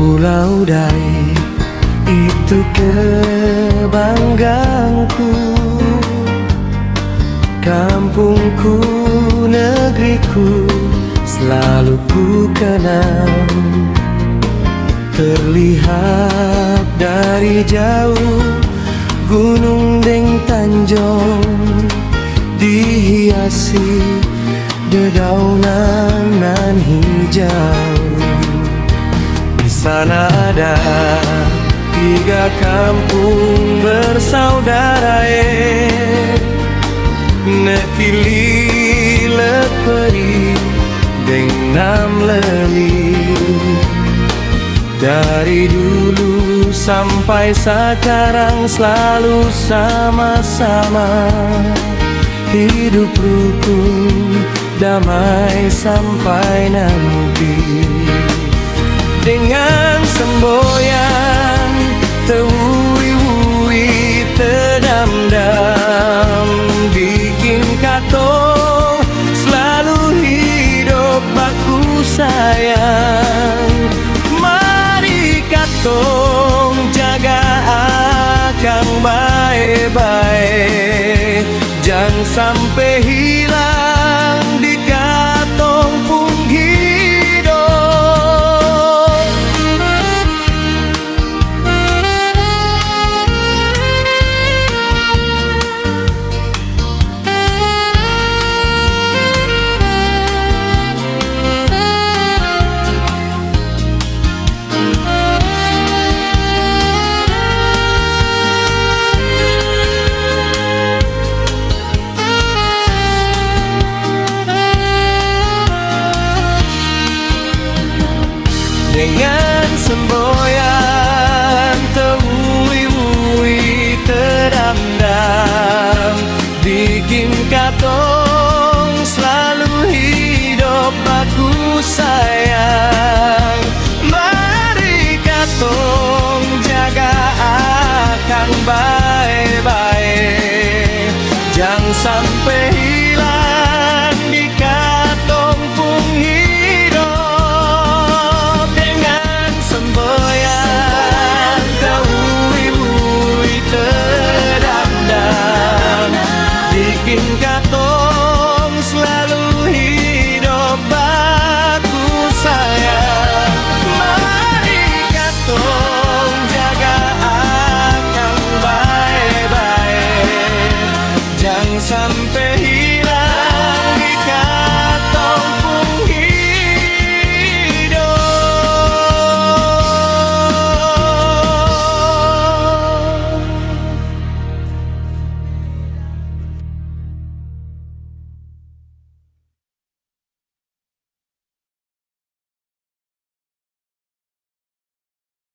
Pulau Dai itu kebanggaanku, kampungku, negeriku, selalu ku kenal. Terlihat dari jauh Gunung Deng Tanjong, dihiasi dedaunan nan hijau. Di sana ada 3 kampung bersaudara, Nekili, Leperi, Deng Nam Leli. Dari dulu sampai sekarang selalu sama-sama, hidup rukun, damai sampai nanti. Dengan semboyan tewui-wui tedam-dam, bikin katong selalu hidup baku sayang. Mari katong jaga akang baik-baik, jangan sampai hilang di katong pung hidup. Dengan semboyan tewui-wui tedam-dam, bikin katong selalu hidup baku sayang. Mari katong jaga akang baik-baik, jangan sampai hilang di katong pung hidup. Bikin katong selalu hidup baku sayang. Mari katong jaga akang baik-baik, jangan sampai